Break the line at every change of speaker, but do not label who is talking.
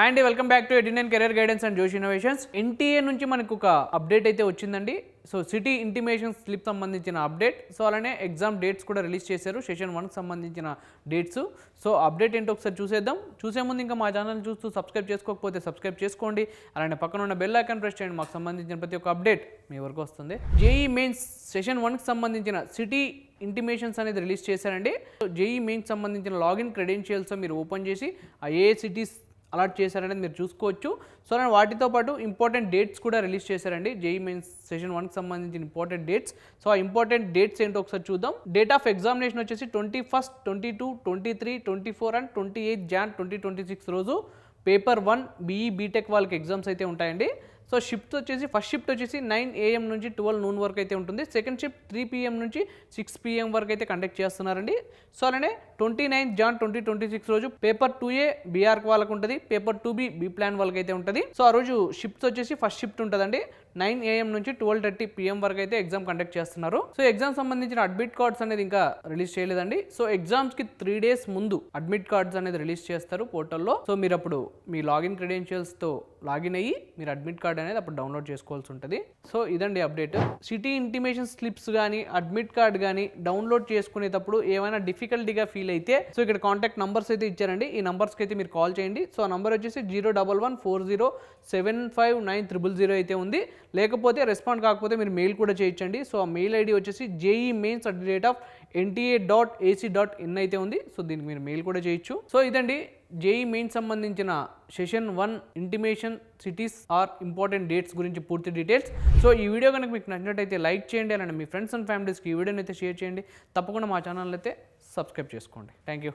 Hi అండి, welcome back to 89 career guidance and జోష్ innovations. NTA నుంచి మనకు ఒక అప్డేట్ అయితే వచ్చిందండి. సో సిటీ ఇంటిమేషన్ స్లిప్ సంబంధించిన అప్డేట్. సో అలానే ఎగ్జామ్ డేట్స్ కూడా రిలీజ్ చేశారు, సెషన్ 1కి సంబంధించిన డేట్స్. సో అప్డేట్ ఏంటో ఒకసారి చూసేద్దాం. చూసే ముందు ఇంకా మా ఛానల్ చూస్తూ సబ్స్క్రైబ్ చేసుకోకపోతే సబ్స్క్రైబ్ చేసుకోండి. అలానే పక్కన ఉన్న బెల్ ఐకాన్ ప్రెస్ చేయండి. మాకు సంబంధించిన ప్రతి ఒక్క అప్డేట్ మీ వరకు వస్తుంది. జేఈ మెయిన్స్ సెషన్ 1కి సంబంధించిన సిటీ ఇంటిమేషన్స్ అనేది రిలీజ్ చేశారండి. సో జేఈ మెయిన్స్ సంబంధించిన లాగిన్ క్రెడెన్షియల్స్ మీరు ఓపెన్ చేసి ఆ ఏ సిటీస్ అలాట్ చేశారనేది మీరు చూసుకోవచ్చు. సో అలానే వాటితో పాటు ఇంపార్టెంట్ డేట్స్ కూడా రిలీజ్ చేశారండి. జేఈ మెయిన్స్ సెషన్ 1కి సంబంధించిన ఇంపార్టెంట్ డేట్స్. సో ఆ ఇంపార్టెంట్ డేట్స్ ఏంటో ఒకసారి చూద్దాం. డేట్ ఆఫ్ ఎగ్జామినేషన్ వచ్చేసి 21, 22, 23, 24 అండ్ 28 Jan 2026 రోజు పేపర్ 1 బీఈ బీటెక్ వాళ్ళకి ఎగ్జామ్స్ అయితే ఉంటాయండి. సో షిఫ్ట్ వచ్చేసి ఫస్ట్ షిఫ్ట్ వచ్చేసి 9 AM నుంచి 12 noon వరకు అయితే ఉంటుంది. సెకండ్ షిఫ్ట్ 3 PM నుంచి 6 PM వరకు అయితే కండక్ట్ చేస్తున్నారండి. సో అలానే 29 Jan 2026 రోజు పేపర్ 2A బీఆర్కి వాళ్ళకి ఉంటుంది, పేపర్ 2B బీ ప్లాన్ వాళ్ళకి అయితే ఉంటుంది. సో ఆ రోజు షిఫ్ట్స్ వచ్చేసి ఫస్ట్ షిఫ్ట్ ఉంటుందండి. 9 AM నుంచి 12:30 PM వరకు అయితే ఎగ్జామ్ కండక్ట్ చేస్తున్నారు. సో ఎగ్జామ్ సంబంధించిన అడ్మిట్ కార్డ్స్ అనేది ఇంకా రిలీజ్ చేయలేదండి. సో ఎగ్జామ్స్ కి 3 days ముందు అడ్మిట్ కార్డ్స్ అనేది రిలీజ్ చేస్తారు పోర్టల్లో. సో మీరు అప్పుడు మీ లాగిన్ క్రెడెన్షియల్స్ తో లాగిన్ అయ్యి మీరు అడ్మిట్ కార్డ్ అనేది అప్పుడు డౌన్లోడ్ చేసుకోవాల్సి ఉంటుంది. సో ఇదండి అప్డేట్. సిటీ ఇంటిమేషన్ స్లిప్స్ కానీ అడ్మిట్ కార్డ్ కానీ డౌన్లోడ్ చేసుకునేటప్పుడు ఏమైనా డిఫికల్టీగా ఫీల్ అయితే సో ఇక్కడ కాంటాక్ట్ నంబర్స్ అయితే ఇచ్చారండి. ఈ నంబర్స్కి అయితే మీరు కాల్ చేయండి. సో ఆ నంబర్ వచ్చేసి 01140759000 అయితే ఉంది. లేకపోతే రెస్పాండ్ కాకపోతే మీరు మెయిల్ కూడా చేయొచ్చండి. సో ఆ మెయిల్ ఐడి వచ్చేసి jemains@nta.ac.in అయితే ఉంది. సో దీనికి మీరు మెయిల్ కూడా చేయొచ్చు. సో ఇదండి జేఈ మెయిన్స్ సంబంధించిన session 1 intimation cities are important dates గురించి పూర్తి డీటెయిల్స్. సో ఈ వీడియో కనుక మీకు నచ్చినట్టయితే లైక్ చేయండి. అలానే మీ ఫ్రెండ్స్ అండ్ ఫ్యామిలీస్కి ఈ వీడియోని అయితే షేర్ చేయండి. తప్పకుండా మా ఛానల్ అయితే సబ్స్క్రైబ్ చేసుకోండి. Thank you.